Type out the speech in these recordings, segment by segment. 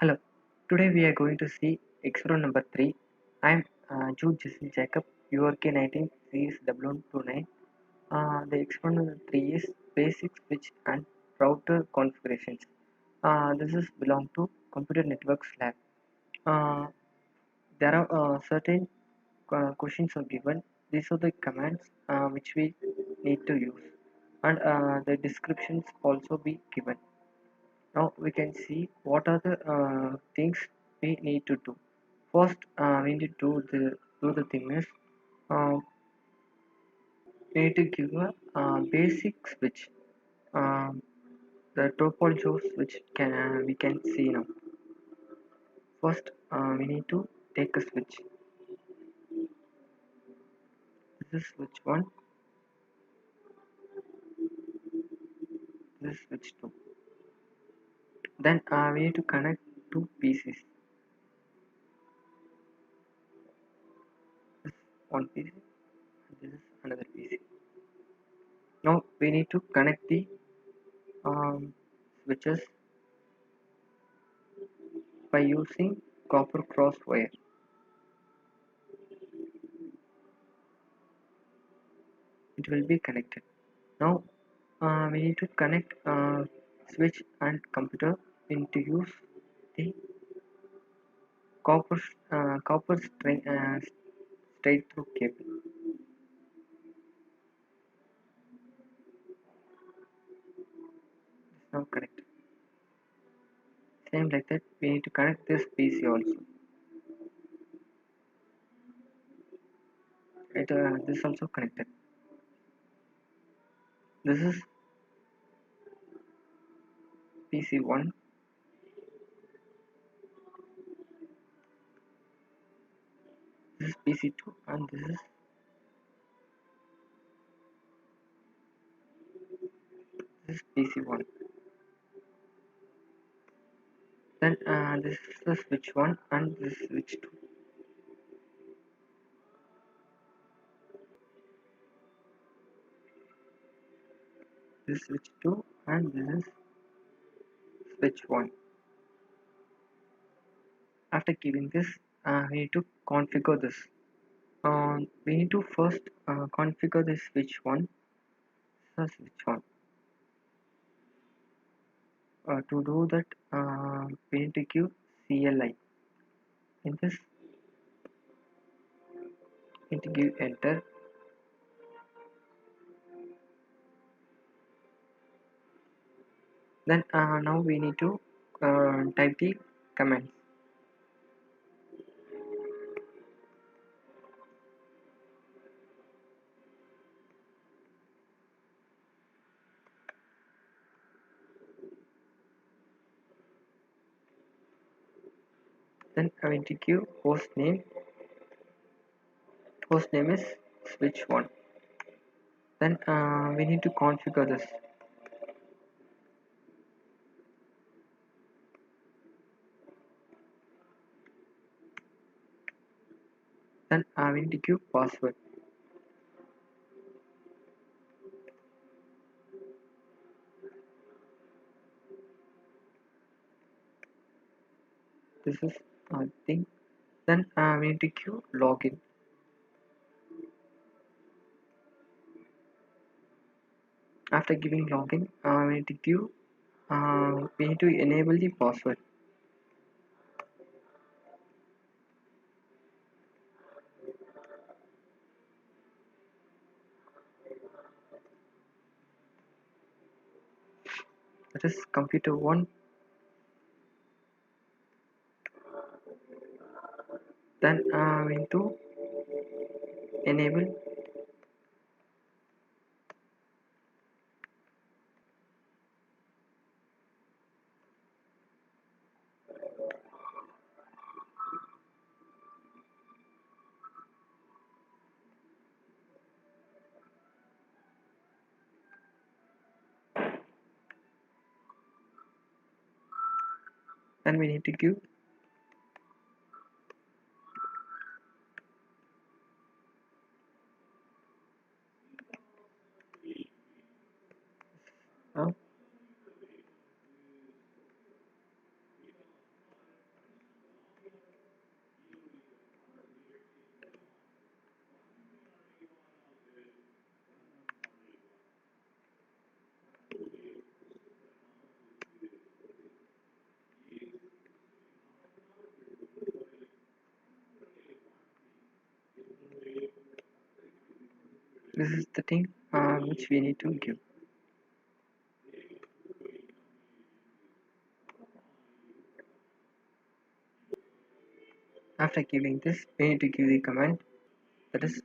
Hello, today we are going to see experiment number 3. I am Jude Jason Jacob, URK19 series 1129. The experiment number 3 is basic switch and router configurations. This is belong to computer networks lab. Uh, there are certain questions are given. These are the commands which we need to use, and the descriptions also be given. Now we can see what are the things we need to do. First, we need to do the thing is uh, we need to give a basic switch. Um, the topology of which can we can see now. First, we need to take a switch. This is switch one. This is switch two. Then we need to connect two PCs. This is one PC. This is another PC. Now we need to connect the switches by using copper cross wire. It will be connected. Now we need to connect switch and computer into use the copper copper string straight through cable. It's now connected. Same like that, we need to connect this PC also. This also connected. This is PC1. This is PC2, and this is PC1. Then this is the switch 1 and this is switch 2. This is switch 2 and this is switch 1. After giving this, we need to configure this. We need to first configure the switch 1. So switch 1. To do that, we need to give CLI. In this, we need to give enter. Then now we need to type the commands. Then I need to give host name. Host name is switch 1. Then we need to configure this. Then we need to give password. This is thing. Then we need to give login. After giving login, we need to give we need to enable the password. That is computer 1. Then we need to enable then we need to give uh, This is the thing which we need to give. After giving this, we need to give the command, that is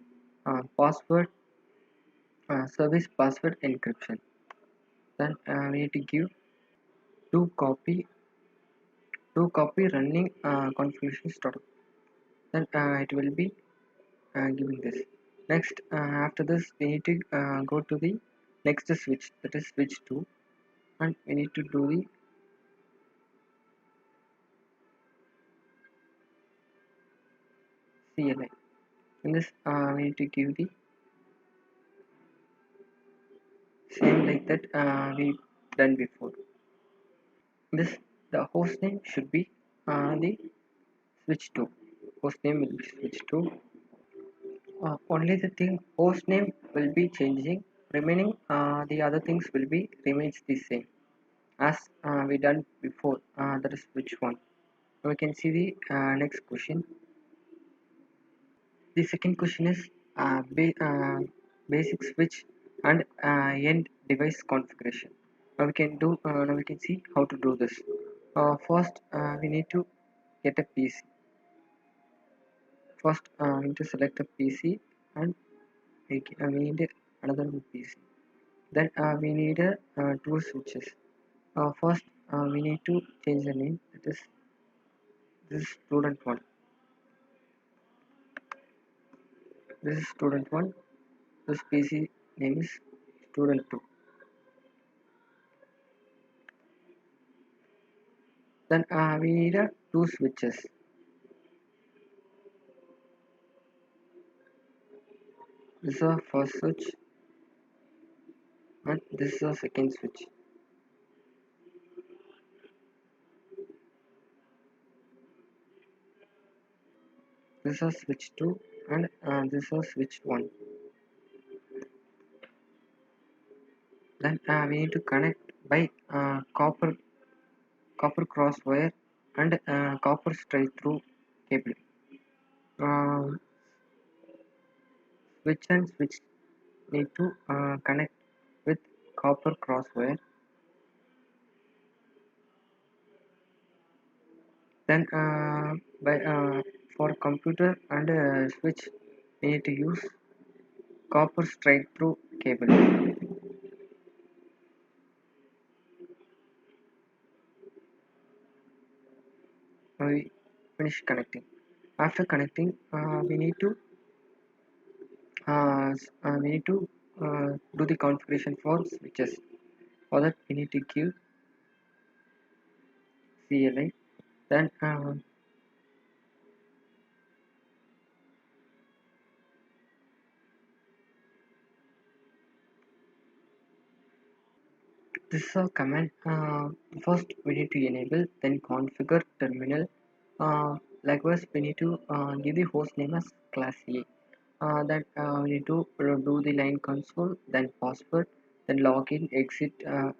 password service password encryption. Then we need to give to copy running configuration startup. Then it will be giving this. Next, after this, we need to go to the next switch, that is switch 2, and we need to do the CLI. In this, we need to give the same like that we done before. This, the host name should be the switch 2. Host name will be switch 2. Only the thing host name will be changing. Remaining the other things will be remains the same as we done before. That is switch 1. We can see the next question. The second question is basic switch and end device configuration. Now we can see how to do this. First, we need to get a PC. First, we need to select a PC, and we need another PC. Then we need two switches. First, we need to change the name. That is this is student one. This is student one. This PC name is student two. Then we need two switches. This is our first switch, and this is our second switch. This is switch 2, and this is switch 1. Then we need to connect by copper cross wire and copper straight through cable. Uh, switch and switch need to connect with copper cross wire. Then by for computer and switch we need to use copper straight through cable. We finish connecting. After connecting, we need to do the configuration for switches. For that, we need to give CLI. Then this is a command. First, we need to enable, then configure terminal. Likewise, we need to give the host name as class A. Then we need to do the line console, then password, then login, exit,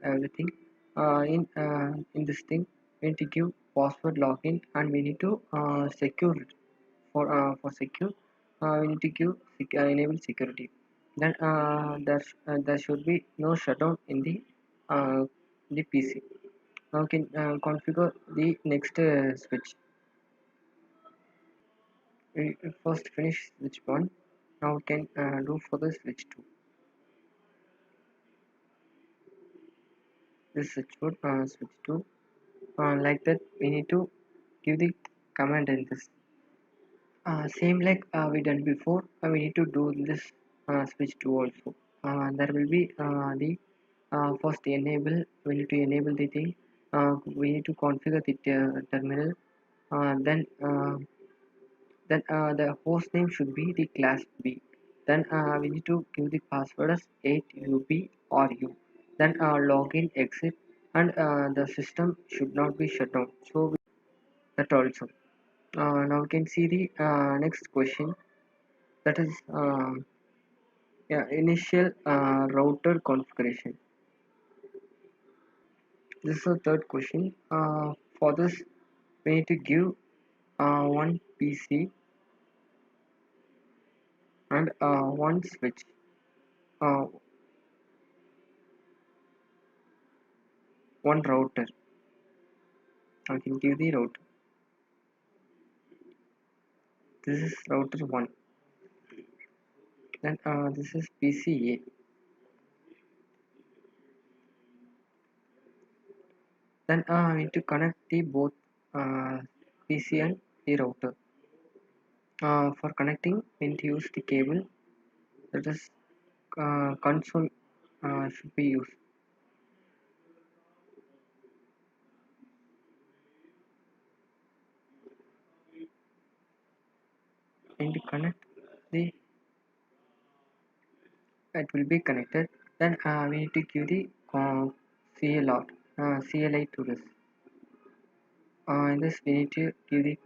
everything. In this thing, we need to give password login, and we need to secure it. For secure, we need to give enable security. Then there should be no shutdown in uh, the PC. Now we can configure the next switch. We first finish switch 1. Now we can do for the switch 2. This switch 2. Like that, we need to give the command in this. Same like we done before, we need to do this switch 2 also. There will be the first enable. We need to enable the thing. We need to configure the terminal. Then the host name should be the class B. Then we need to give the password as 8UB or U. Then login, exit, and the system should not be shut down. So that also. Now we can see the next question. That is yeah, initial router configuration. This is the third question. For this, we need to give one PC and one switch. uh, one router. I can give the router. This is router 1. Then this is PCA. Then I need to connect the both PC and the router. For connecting, we need to use the cable. That is console should be used. And to connect the, it will be connected. Then we need to give the CLR, CLI to this. In this we need to give the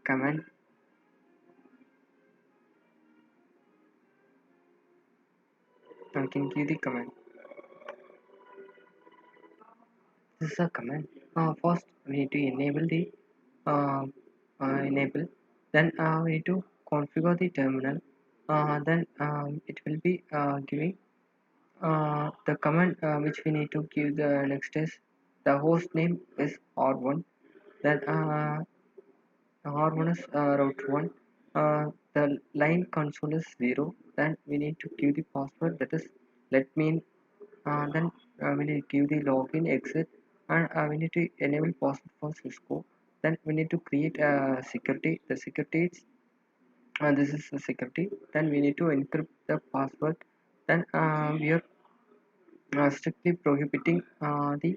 command. I can give the command. This is a command. First we need to enable the uh, enable. Then we need to configure the terminal. Then it will be giving the command which we need to give the next is the host name is R1. Then R1 is route 1. The line console is 0. Then we need to give the password, that is let me in. Then we need to give the login exit, and we need to enable password for Cisco. Then we need to create a security. The security is this is the security. Then we need to encrypt the password. Then we are strictly prohibiting the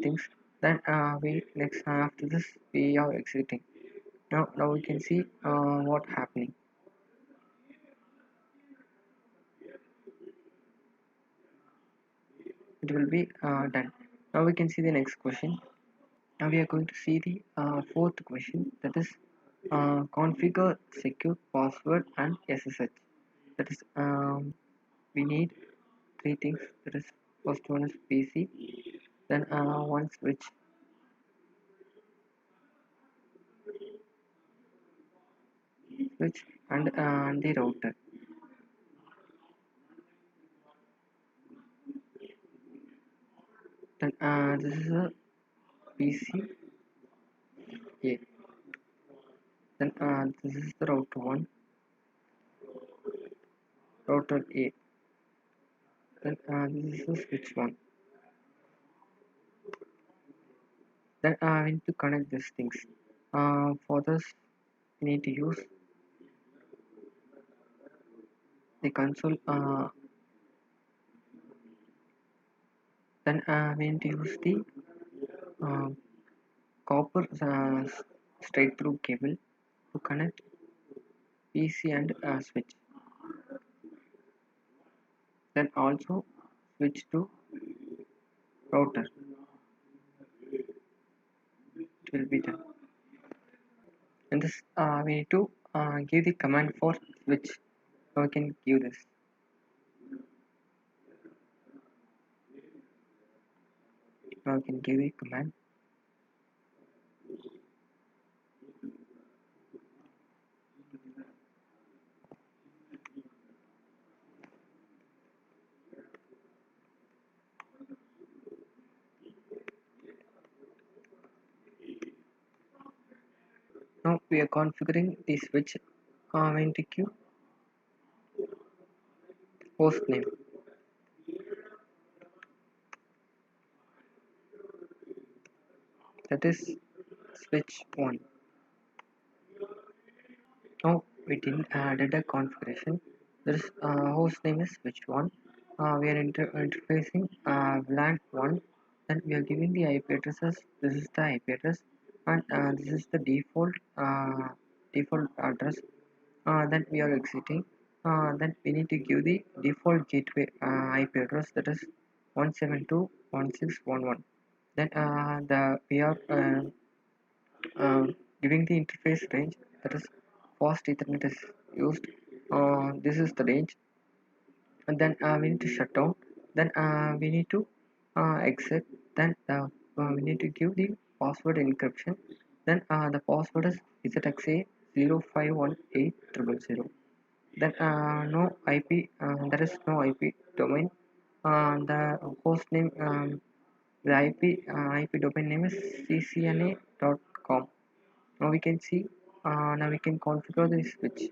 things. Then we next after this we are exiting. Now we can see what happening. It will be done. Now we can see the next question. Now we are going to see the fourth question, that is configure secure password and SSH. That is we need three things. That is first one is PC, then one switch and the router. Then this is a PC. Yeah. Then this is the router one, router A. Then this is the switch one. Then we need to connect these things. For this, we need to use the console. Then we need to use the uh, copper straight through cable to connect PC and switch. Then also switch to router. It will be done. And this we need to give the command for switch. So we can give this. Now we can give the command. Now we are configuring the switch. We need to give host name. That is switch one. Now we didn't added a configuration. This host name is switch one. We are interfacing VLAN one. Then we are giving the IP addresses. This is the IP address, and this is the default address. Then we are exiting. Then we need to give the default gateway IP address, that is 172.168.1.1. Then the we are giving the interface range, that is fast Ethernet is used. This is the range. And then we need to shut down. Then we need to exit. Then we need to give the password encryption. Then the password is ZXA 05180000. Then no IP, there is no IP domain. The host name, the IP domain name is ccna.com. Now we can see, now we can configure the switch.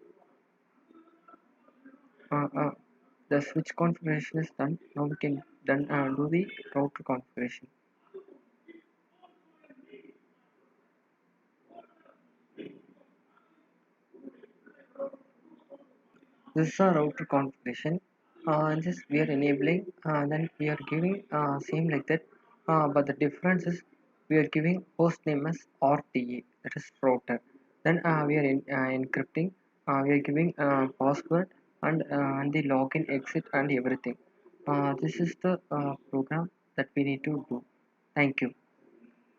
Uh, uh, the switch configuration is done. Now we can do the router configuration. This is our router configuration. Just we are enabling, then we are giving same like that. But the difference is we are giving host name as RTA, that is router. Then we are encrypting. We are giving password and the login, exit, and everything. This is the program that we need to do. Thank you.